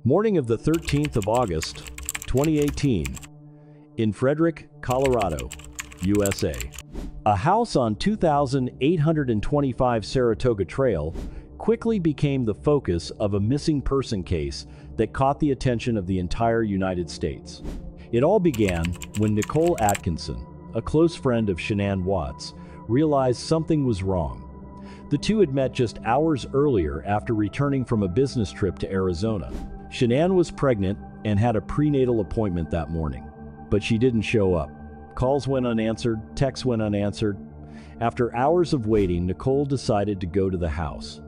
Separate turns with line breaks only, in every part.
Morning of the 13th of August, 2018, in Frederick, Colorado, USA. A house on 2825 Saratoga Trail quickly became the focus of a missing person case that caught the attention of the entire United States. It all began when Nicole Atkinson, a close friend of Shanann Watts, realized something was wrong. The two had met just hours earlier after returning from a business trip to Arizona. Shanann was pregnant and had a prenatal appointment that morning, but she didn't show up. Calls went unanswered, texts went unanswered. After hours of waiting, Nicole decided to go to the house.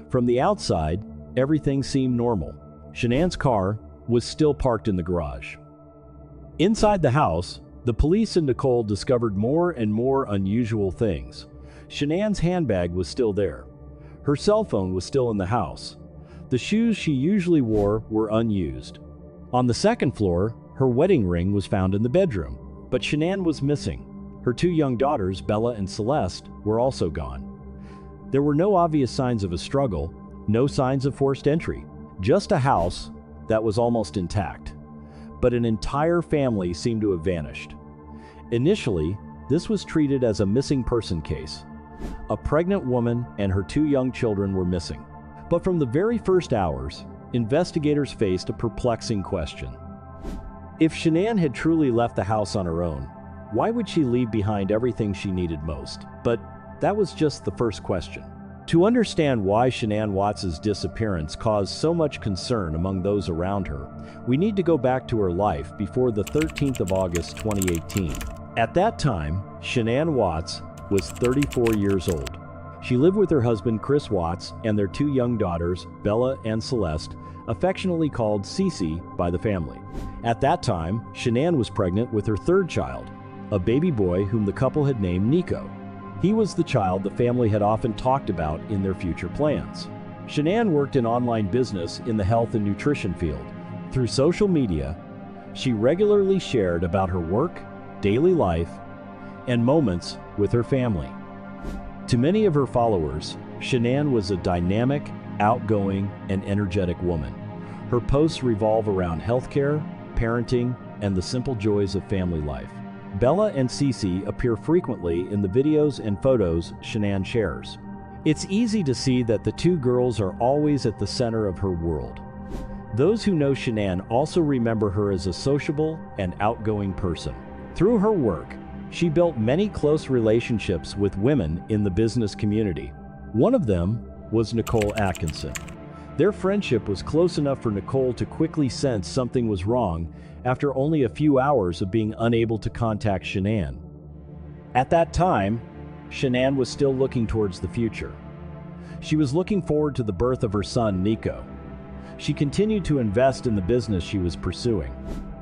From the outside, everything seemed normal. Shanann's car was still parked in the garage. Inside the house, the police and Nicole discovered more and more unusual things. Shanann's handbag was still there. Her cell phone was still in the house. The shoes she usually wore were unused. On the second floor, her wedding ring was found in the bedroom, but Shanann was missing. Her two young daughters, Bella and Celeste, were also gone. There were no obvious signs of a struggle, no signs of forced entry, just a house that was almost intact. But an entire family seemed to have vanished. Initially, this was treated as a missing person case. A pregnant woman and her two young children were missing. But from the very first hours, investigators faced a perplexing question. If Shanann had truly left the house on her own, why would she leave behind everything she needed most? But that was just the first question. To understand why Shanann Watts' disappearance caused so much concern among those around her, we need to go back to her life before the 13th of August 2018. At that time, Shanann Watts was 34 years old. She lived with her husband Chris Watts and their two young daughters, Bella and Celeste, affectionately called Cece by the family. At that time, Shanann was pregnant with her third child, a baby boy whom the couple had named Nico. He was the child the family had often talked about in their future plans. Shanann worked in online business in the health and nutrition field. Through social media, she regularly shared about her work, daily life, and moments with her family. To many of her followers, Shanann was a dynamic, outgoing, and energetic woman. Her posts revolve around healthcare, parenting, and the simple joys of family life. Bella and Cece appear frequently in the videos and photos Shanann shares. It's easy to see that the two girls are always at the center of her world. Those who know Shanann also remember her as a sociable and outgoing person. Through her work, she built many close relationships with women in the business community. One of them was Nicole Atkinson. Their friendship was close enough for Nicole to quickly sense something was wrong after only a few hours of being unable to contact Shanann. At that time, Shanann was still looking towards the future. She was looking forward to the birth of her son, Nico. She continued to invest in the business she was pursuing.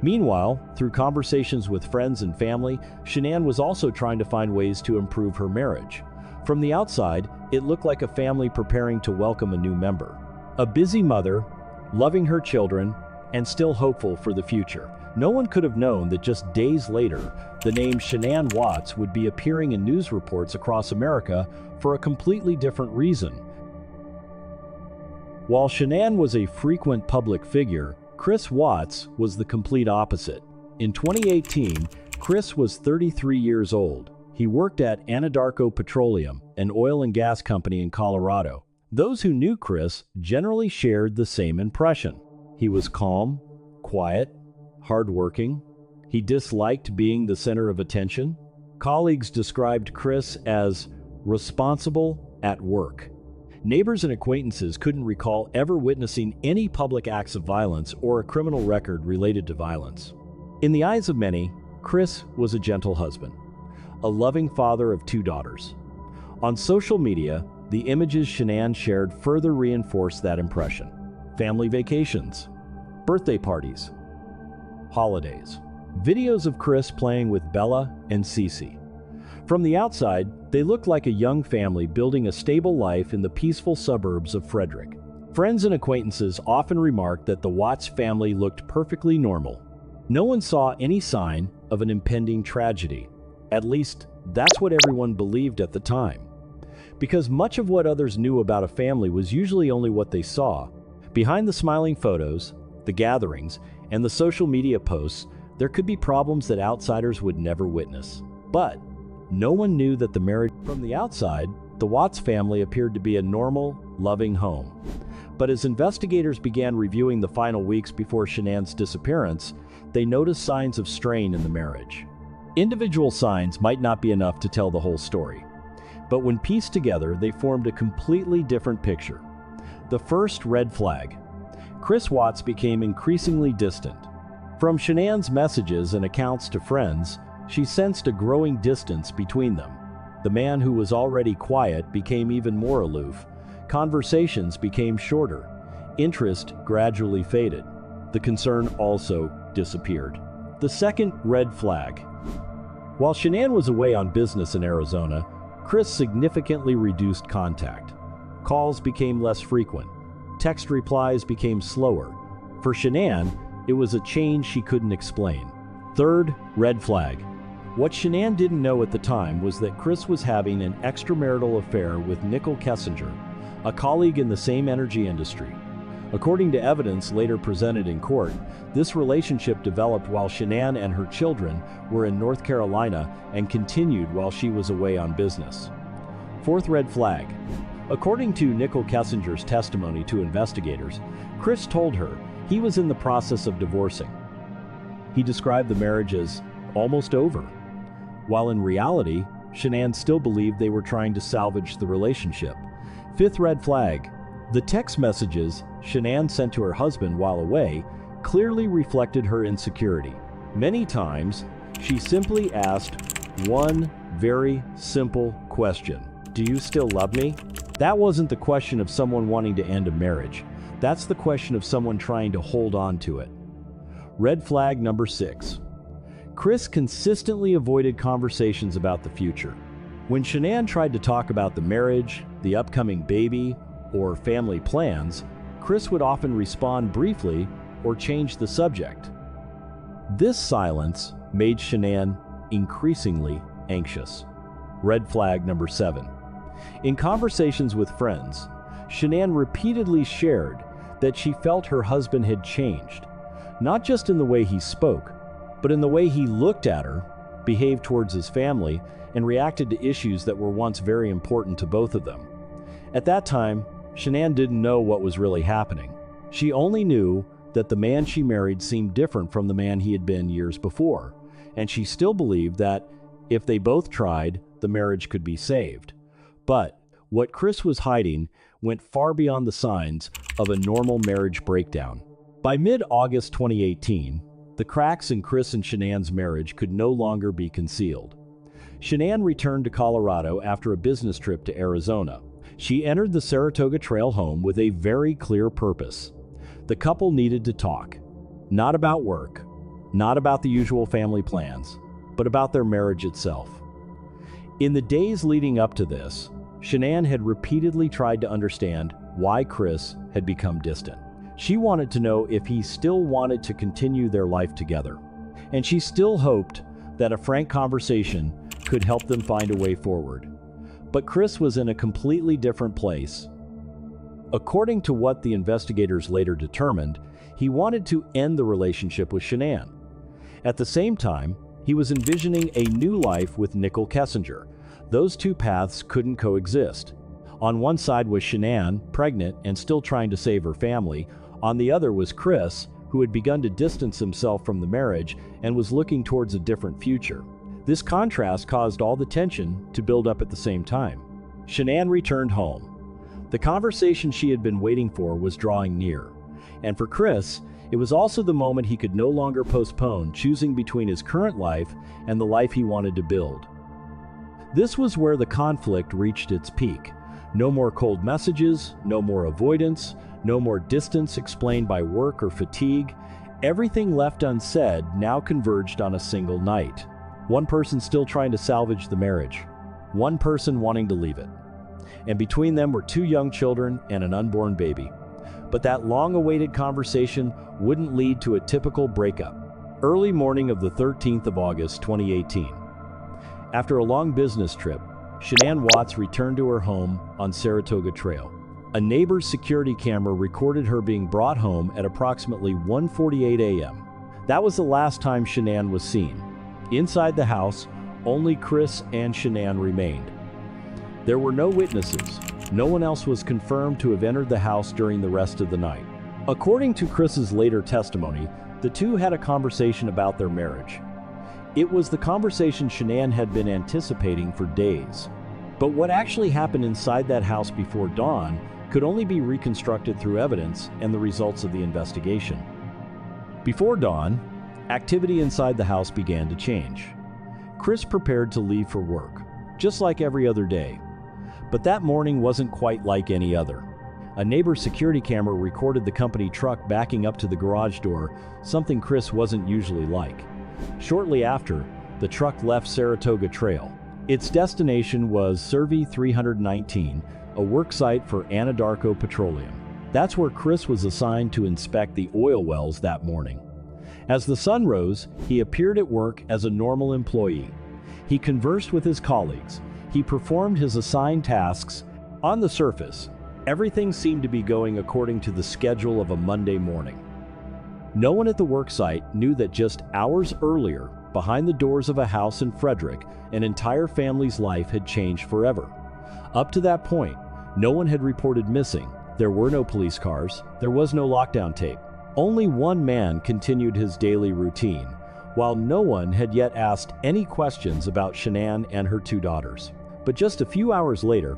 Meanwhile, through conversations with friends and family, Shanann was also trying to find ways to improve her marriage. From the outside, it looked like a family preparing to welcome a new member. A busy mother, loving her children, and still hopeful for the future. No one could have known that just days later, the name Shanann Watts would be appearing in news reports across America for a completely different reason. While Shanann was a frequent public figure, Chris Watts was the complete opposite. In 2018, Chris was 33 years old. He worked at Anadarko Petroleum, an oil and gas company in Colorado. Those who knew Chris generally shared the same impression. He was calm, quiet, hardworking. He disliked being the center of attention. Colleagues described Chris as responsible at work. Neighbors and acquaintances couldn't recall ever witnessing any public acts of violence or a criminal record related to violence. In the eyes of many, Chris was a gentle husband, a loving father of two daughters. On social media, the images Shanann shared further reinforced that impression. Family vacations, birthday parties, holidays. Videos of Chris playing with Bella and Cece. From the outside, they looked like a young family building a stable life in the peaceful suburbs of Frederick. Friends and acquaintances often remarked that the Watts family looked perfectly normal. No one saw any sign of an impending tragedy. At least, that's what everyone believed at the time. Because much of what others knew about a family was usually only what they saw. Behind the smiling photos, the gatherings, and the social media posts, there could be problems that outsiders would never witness. But no one knew that the marriage. From the outside, the Watts family appeared to be a normal, loving home. But as investigators began reviewing the final weeks before Shanann's disappearance, they noticed signs of strain in the marriage. Individual signs might not be enough to tell the whole story, but when pieced together, they formed a completely different picture. The first red flag. Chris Watts became increasingly distant. From Shanann's messages and accounts to friends, she sensed a growing distance between them. The man who was already quiet became even more aloof. Conversations became shorter. Interest gradually faded. The concern also disappeared. The second red flag. While Shanann was away on business in Arizona, Chris significantly reduced contact. Calls became less frequent. Text replies became slower. For Shanann, it was a change she couldn't explain. Third red flag. What Shanann didn't know at the time was that Chris was having an extramarital affair with Nicole Kessinger, a colleague in the same energy industry. According to evidence later presented in court, this relationship developed while Shanann and her children were in North Carolina and continued while she was away on business. Fourth red flag. According to Nicole Kessinger's testimony to investigators, Chris told her he was in the process of divorcing. He described the marriage as almost over, while in reality, Shanann still believed they were trying to salvage the relationship. Fifth red flag. The text messages Shanann sent to her husband while away clearly reflected her insecurity. Many times, she simply asked one very simple question: "Do you still love me?" That wasn't the question of someone wanting to end a marriage. That's the question of someone trying to hold on to it. Red flag number 6. Chris consistently avoided conversations about the future. When Shanann tried to talk about the marriage, the upcoming baby, or family plans, Chris would often respond briefly or change the subject. This silence made Shanann increasingly anxious. Red flag number 7. In conversations with friends, Shanann repeatedly shared that she felt her husband had changed, not just in the way he spoke, but in the way he looked at her, behaved towards his family, and reacted to issues that were once very important to both of them. At that time, Shanann didn't know what was really happening. She only knew that the man she married seemed different from the man he had been years before, and she still believed that if they both tried, the marriage could be saved. But what Chris was hiding went far beyond the signs of a normal marriage breakdown. By mid-August 2018, the cracks in Chris and Shanann's marriage could no longer be concealed. Shanann returned to Colorado after a business trip to Arizona. She entered the Saratoga Trail home with a very clear purpose. The couple needed to talk, not about work, not about the usual family plans, but about their marriage itself. In the days leading up to this, Shanann had repeatedly tried to understand why Chris had become distant. She wanted to know if he still wanted to continue their life together, and she still hoped that a frank conversation could help them find a way forward. But Chris was in a completely different place. According to what the investigators later determined, he wanted to end the relationship with Shanann. At the same time, he was envisioning a new life with Nicole Kessinger. Those two paths couldn't coexist. On one side was Shanann, pregnant and still trying to save her family. On the other was Chris, who had begun to distance himself from the marriage and was looking towards a different future. This contrast caused all the tension to build up at the same time. Shanann returned home. The conversation she had been waiting for was drawing near. And for Chris, it was also the moment he could no longer postpone choosing between his current life and the life he wanted to build. This was where the conflict reached its peak. No more cold messages, no more avoidance, no more distance explained by work or fatigue. Everything left unsaid now converged on a single night. One person still trying to salvage the marriage, one person wanting to leave it. And between them were 2 young children and an unborn baby. But that long-awaited conversation wouldn't lead to a typical breakup. Early morning of the 13th of August, 2018. After a long business trip, Shanann Watts returned to her home on Saratoga Trail. A neighbor's security camera recorded her being brought home at approximately 1:48 a.m. That was the last time Shanann was seen. Inside the house, only Chris and Shanann remained. There were no witnesses. No one else was confirmed to have entered the house during the rest of the night. According to Chris's later testimony, the two had a conversation about their marriage. It was the conversation Shanann had been anticipating for days. But what actually happened inside that house before dawn could only be reconstructed through evidence and the results of the investigation. Before dawn, activity inside the house began to change. Chris prepared to leave for work, just like every other day. But that morning wasn't quite like any other. A neighbor's security camera recorded the company truck backing up to the garage door, something Chris wasn't usually like. Shortly after, the truck left Saratoga Trail. Its destination was Cervi 319, a work site for Anadarko Petroleum. That's where Chris was assigned to inspect the oil wells that morning. As the sun rose, he appeared at work as a normal employee. He conversed with his colleagues. He performed his assigned tasks. On the surface, everything seemed to be going according to the schedule of a Monday morning. No one at the work site knew that just hours earlier, behind the doors of a house in Frederick, an entire family's life had changed forever. Up to that point, no one had reported missing. There were no police cars. There was no lockdown tape. Only one man continued his daily routine, while no one had yet asked any questions about Shanann and her two daughters. But just a few hours later,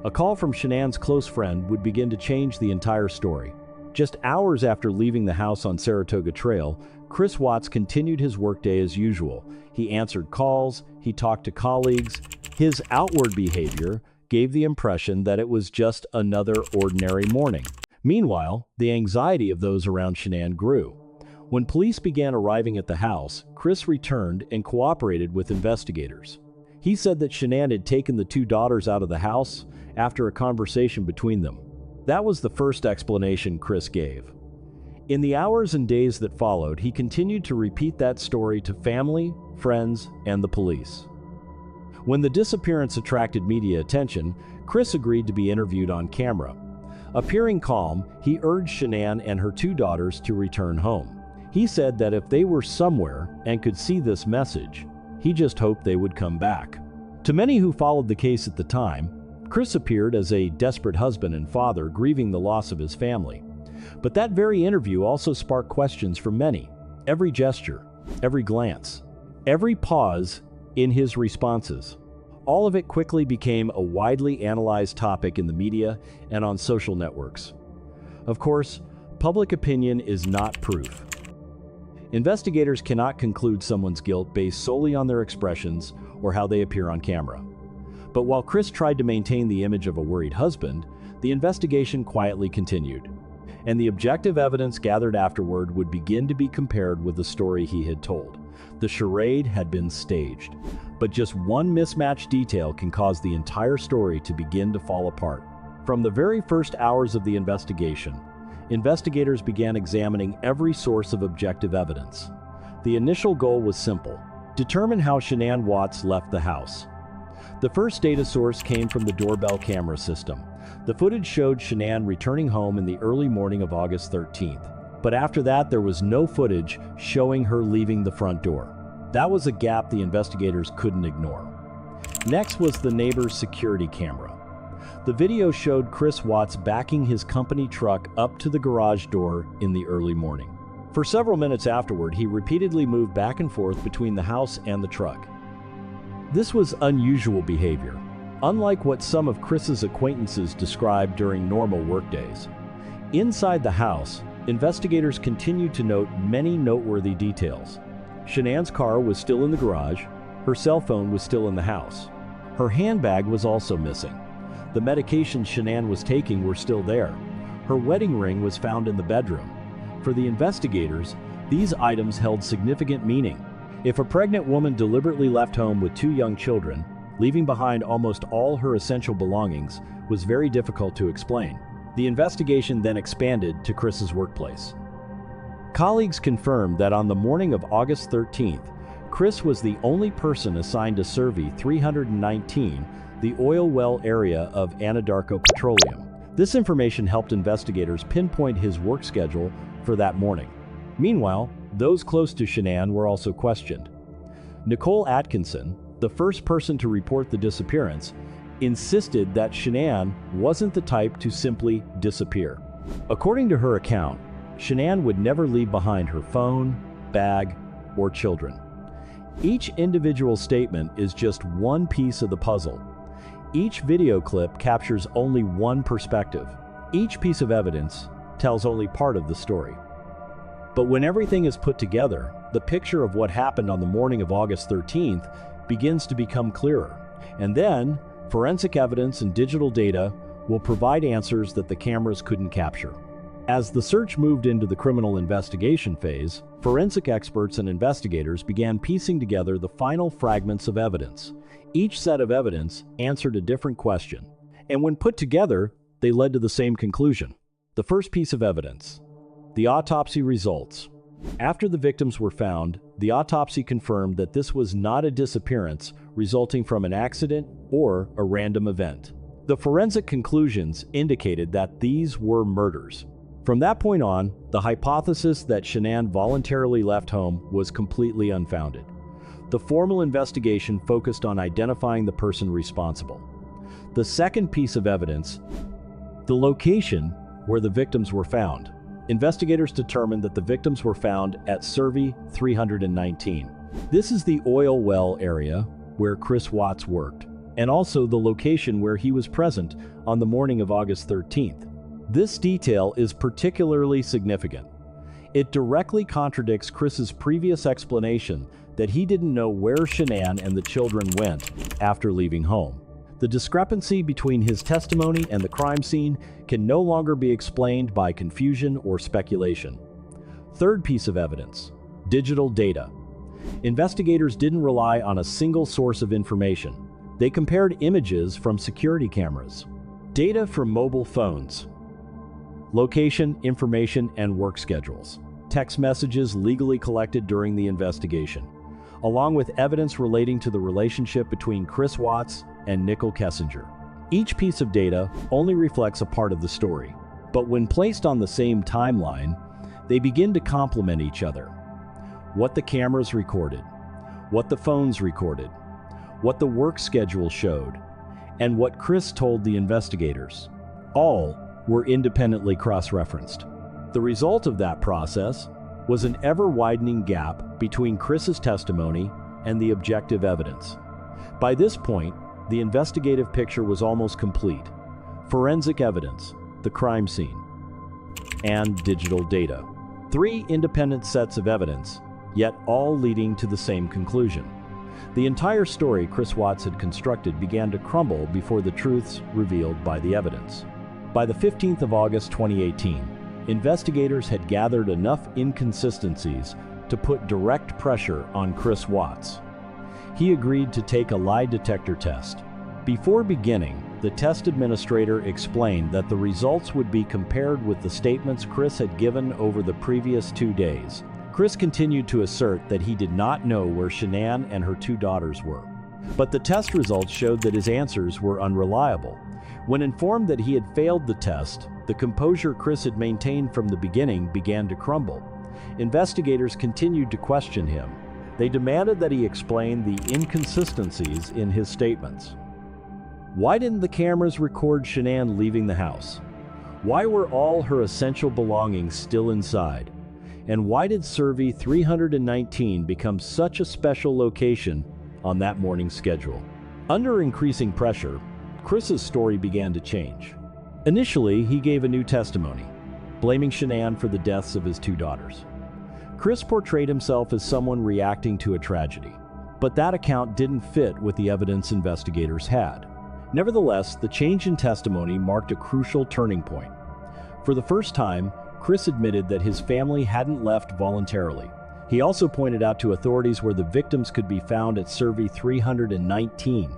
a call from Shanann's close friend would begin to change the entire story. Just hours after leaving the house on Saratoga Trail, Chris Watts continued his workday as usual. He answered calls, he talked to colleagues. His outward behavior gave the impression that it was just another ordinary morning. Meanwhile, the anxiety of those around Shanann grew. When police began arriving at the house, Chris returned and cooperated with investigators. He said that Shanann had taken the two daughters out of the house after a conversation between them. That was the first explanation Chris gave. In the hours and days that followed, he continued to repeat that story to family, friends, and the police. When the disappearance attracted media attention, Chris agreed to be interviewed on camera. Appearing calm, he urged Shanann and her two daughters to return home. He said that if they were somewhere and could see this message, he just hoped they would come back. To many who followed the case at the time, Chris appeared as a desperate husband and father grieving the loss of his family. But that very interview also sparked questions from many. Every gesture, every glance, every pause in his responses. All of it quickly became a widely analyzed topic in the media and on social networks. Of course, public opinion is not proof. Investigators cannot conclude someone's guilt based solely on their expressions or how they appear on camera. But while Chris tried to maintain the image of a worried husband, the investigation quietly continued, and the objective evidence gathered afterward would begin to be compared with the story he had told. The charade had been staged, but just one mismatched detail can cause the entire story to begin to fall apart. From the very first hours of the investigation, investigators began examining every source of objective evidence. The initial goal was simple: determine how Shanann Watts left the house. The first data source came from the doorbell camera system. The footage showed Shanann returning home in the early morning of August 13th. But after that, there was no footage showing her leaving the front door. That was a gap the investigators couldn't ignore. Next was the neighbor's security camera. The video showed Chris Watts backing his company truck up to the garage door in the early morning. For several minutes afterward, he repeatedly moved back and forth between the house and the truck. This was unusual behavior, unlike what some of Chris's acquaintances described during normal workdays. Inside the house, investigators continued to note many noteworthy details. Shanann's car was still in the garage. Her cell phone was still in the house. Her handbag was also missing. The medications Shanann was taking were still there. Her wedding ring was found in the bedroom. For the investigators, these items held significant meaning. If a pregnant woman deliberately left home with two young children, leaving behind almost all her essential belongings was very difficult to explain. The investigation then expanded to Chris's workplace. Colleagues confirmed that on the morning of August 13th, Chris was the only person assigned to Cervi 319, the oil well area of Anadarko Petroleum. This information helped investigators pinpoint his work schedule for that morning. Meanwhile, those close to Shanann were also questioned. Nicole Atkinson, the first person to report the disappearance, insisted that Shanann wasn't the type to simply disappear. According to her account, Shanann would never leave behind her phone, bag, or children. Each individual statement is just one piece of the puzzle. Each video clip captures only one perspective. Each piece of evidence tells only part of the story. But when everything is put together, the picture of what happened on the morning of August 13th begins to become clearer. And then, forensic evidence and digital data will provide answers that the cameras couldn't capture. As the search moved into the criminal investigation phase, forensic experts and investigators began piecing together the final fragments of evidence. Each set of evidence answered a different question, and when put together, they led to the same conclusion. The first piece of evidence: the autopsy results. After the victims were found, the autopsy confirmed that this was not a disappearance resulting from an accident or a random event. The forensic conclusions indicated that these were murders. From that point on, the hypothesis that Shanann voluntarily left home was completely unfounded. The formal investigation focused on identifying the person responsible. The second piece of evidence: the location where the victims were found. Investigators determined that the victims were found at Survey 319. This is the oil well area where Chris Watts worked, and also the location where he was present on the morning of August 13th. This detail is particularly significant. It directly contradicts Chris's previous explanation that he didn't know where Shanann and the children went after leaving home. The discrepancy between his testimony and the crime scene can no longer be explained by confusion or speculation. Third piece of evidence: digital data. Investigators didn't rely on a single source of information. They compared images from security cameras, data from mobile phones, location, information, and work schedules, text messages legally collected during the investigation, along with evidence relating to the relationship between Chris Watts and Nicole Kessinger. Each piece of data only reflects a part of the story, but when placed on the same timeline, they begin to complement each other. What the cameras recorded, what the phones recorded, what the work schedule showed, and what Chris told the investigators, all were independently cross-referenced. The result of that process was an ever-widening gap between Chris's testimony and the objective evidence. By this point, the investigative picture was almost complete. Forensic evidence, the crime scene, and digital data. Three independent sets of evidence, yet all leading to the same conclusion. The entire story Chris Watts had constructed began to crumble before the truths revealed by the evidence. By the 15th of August 2018, investigators had gathered enough inconsistencies to put direct pressure on Chris Watts. He agreed to take a lie detector test. Before beginning, the test administrator explained that the results would be compared with the statements Chris had given over the previous 2 days. Chris continued to assert that he did not know where Shanann and her 2 daughters were. But the test results showed that his answers were unreliable. When informed that he had failed the test, the composure Chris had maintained from the beginning began to crumble. Investigators continued to question him. They demanded that he explain the inconsistencies in his statements. Why didn't the cameras record Shanann leaving the house? Why were all her essential belongings still inside? And why did Survey 319 become such a special location on that morning's schedule? Under increasing pressure, Chris's story began to change. Initially, he gave a new testimony, blaming Shanann for the deaths of his 2 daughters. Chris portrayed himself as someone reacting to a tragedy, but that account didn't fit with the evidence investigators had. Nevertheless, the change in testimony marked a crucial turning point. For the first time, Chris admitted that his family hadn't left voluntarily. He also pointed out to authorities where the victims could be found at Survey 319.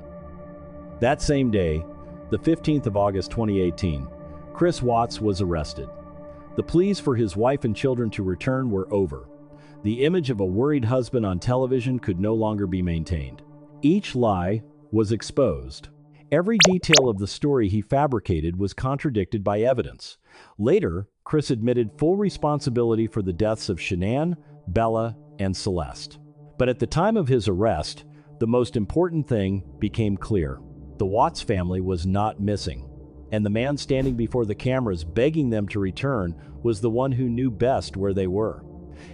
That same day, the 15th of August 2018, Chris Watts was arrested. The pleas for his wife and children to return were over. The image of a worried husband on television could no longer be maintained. Each lie was exposed, Every detail of the story he fabricated was contradicted by evidence. Later, Chris admitted full responsibility for the deaths of Shanann, Bella, and Celeste. But at the time of his arrest, the most important thing became clear. The Watts family was not missing, and the man standing before the cameras begging them to return was the one who knew best where they were.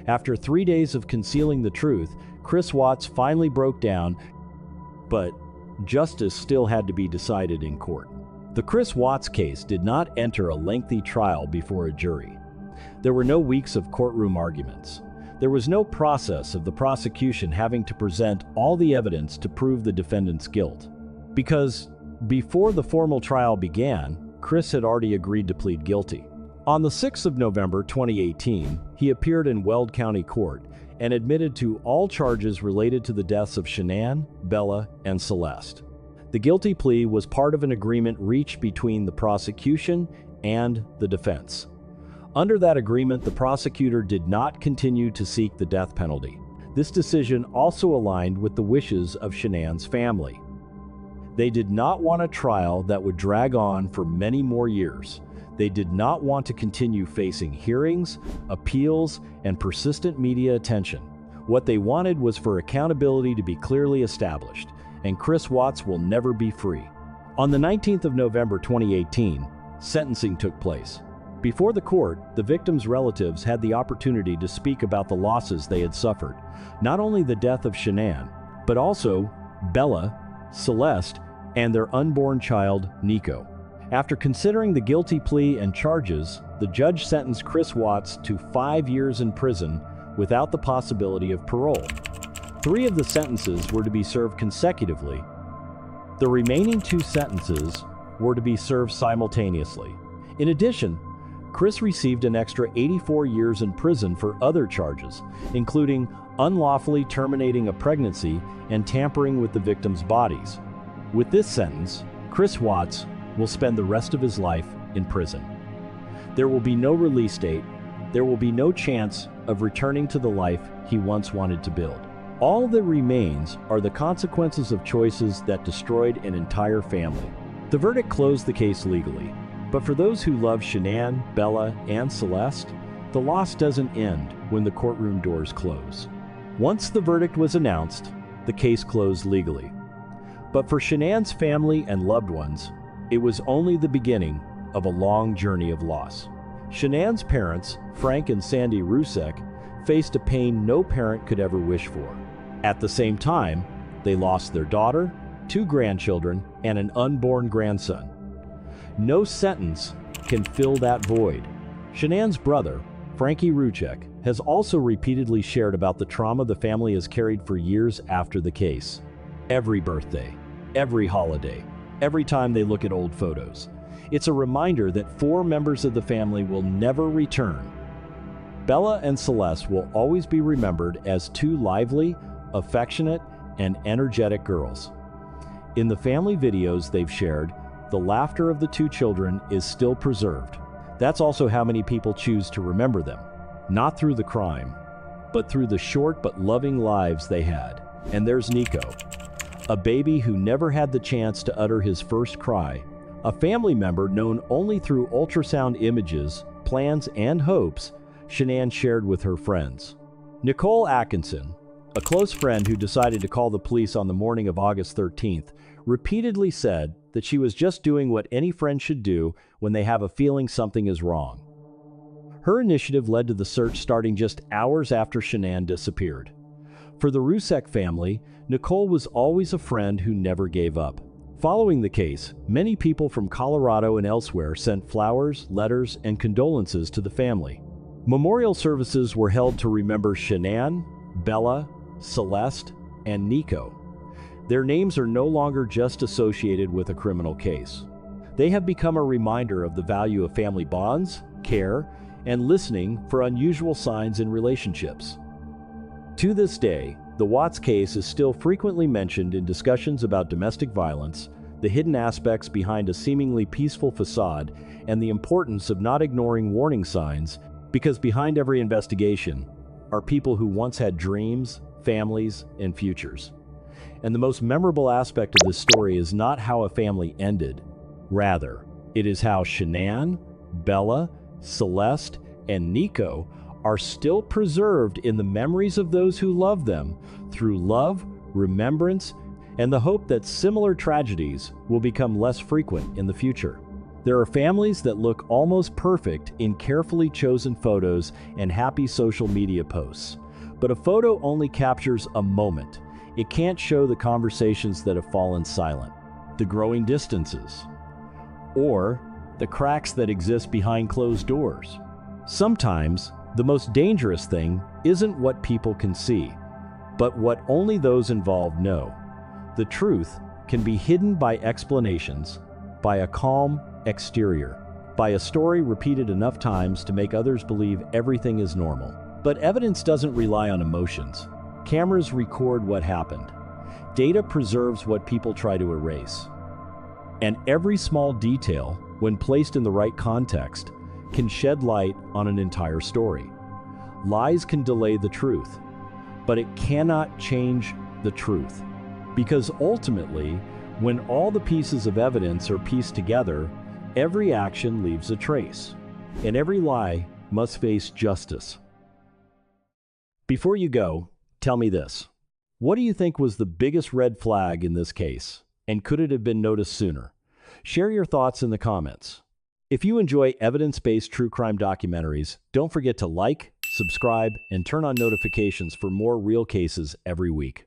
After 3 days of concealing the truth, Chris Watts finally broke down, but justice still had to be decided in court. The Chris Watts case did not enter a lengthy trial before a jury. There were no weeks of courtroom arguments. There was no process of the prosecution having to present all the evidence to prove the defendant's guilt. Because before the formal trial began, Chris had already agreed to plead guilty. On the 6th of November 2018, he appeared in Weld County Court and admitted to all charges related to the deaths of Shanann, Bella, and Celeste. The guilty plea was part of an agreement reached between the prosecution and the defense. Under that agreement, the prosecutor did not continue to seek the death penalty. This decision also aligned with the wishes of Shanann's family. They did not want a trial that would drag on for many more years. They did not want to continue facing hearings, appeals, and persistent media attention. What they wanted was for accountability to be clearly established, and Chris Watts will never be free. On the 19th of November 2018, sentencing took place. Before the court, the victims' relatives had the opportunity to speak about the losses they had suffered, not only the death of Shanann, but also Bella, Celeste, and their unborn child, Nico. After considering the guilty plea and charges, the judge sentenced Chris Watts to 5 years in prison without the possibility of parole. 3 of the sentences were to be served consecutively. The remaining 2 sentences were to be served simultaneously. In addition, Chris received an extra 84 years in prison for other charges, including unlawfully terminating a pregnancy and tampering with the victims' bodies. With this sentence, Chris Watts will spend the rest of his life in prison. There will be no release date. There will be no chance of returning to the life he once wanted to build. All that remains are the consequences of choices that destroyed an entire family. The verdict closed the case legally, but for those who love Shanann, Bella, and Celeste, the loss doesn't end when the courtroom doors close. Once the verdict was announced, the case closed legally. But for Shanann's family and loved ones, it was only the beginning of a long journey of loss. Shanann's parents, Frank and Sandy Rusek, faced a pain no parent could ever wish for. At the same time, they lost their daughter, 2 grandchildren, and an unborn grandson. No sentence can fill that void. Shanann's brother, Frankie Rusek, has also repeatedly shared about the trauma the family has carried for years after the case. Every birthday, every holiday, every time they look at old photos, it's a reminder that 4 members of the family will never return. Bella and Celeste will always be remembered as 2 lively, affectionate, and energetic girls. In the family videos they've shared, the laughter of the 2 children is still preserved. That's also how many people choose to remember them, not through the crime, but through the short but loving lives they had. And there's Nico, a baby who never had the chance to utter his first cry, a family member known only through ultrasound images, plans, and hopes Shanann shared with her friends. Nicole Atkinson, a close friend who decided to call the police on the morning of August 13th, repeatedly said that she was just doing what any friend should do when they have a feeling something is wrong. Her initiative led to the search starting just hours after Shanann disappeared. For the Rusek family, Nicole was always a friend who never gave up. Following the case, many people from Colorado and elsewhere sent flowers, letters, and condolences to the family. Memorial services were held to remember Shanann, Bella, Celeste, and Nico. Their names are no longer just associated with a criminal case. They have become a reminder of the value of family bonds, care, and listening for unusual signs in relationships. To this day, the Watts case is still frequently mentioned in discussions about domestic violence, the hidden aspects behind a seemingly peaceful facade, and the importance of not ignoring warning signs, because behind every investigation are people who once had dreams, families, and futures. And the most memorable aspect of this story is not how a family ended. Rather, it is how Shanann, Bella, Celeste, and Nico are still preserved in the memories of those who love them through love, remembrance, and the hope that similar tragedies will become less frequent in the future. There are families that look almost perfect in carefully chosen photos and happy social media posts. But a photo only captures a moment. It can't show the conversations that have fallen silent, the growing distances, or the cracks that exist behind closed doors. Sometimes, the most dangerous thing isn't what people can see, but what only those involved know. The truth can be hidden by explanations, by a calm exterior, by a story repeated enough times to make others believe everything is normal. But evidence doesn't rely on emotions. Cameras record what happened. Data preserves what people try to erase. And every small detail, when placed in the right context, can shed light on an entire story. Lies can delay the truth, but it cannot change the truth. Because ultimately, when all the pieces of evidence are pieced together, every action leaves a trace, and every lie must face justice. Before you go, tell me this. What do you think was the biggest red flag in this case, and could it have been noticed sooner? Share your thoughts in the comments. If you enjoy evidence-based true crime documentaries, don't forget to like, subscribe, and turn on notifications for more real cases every week.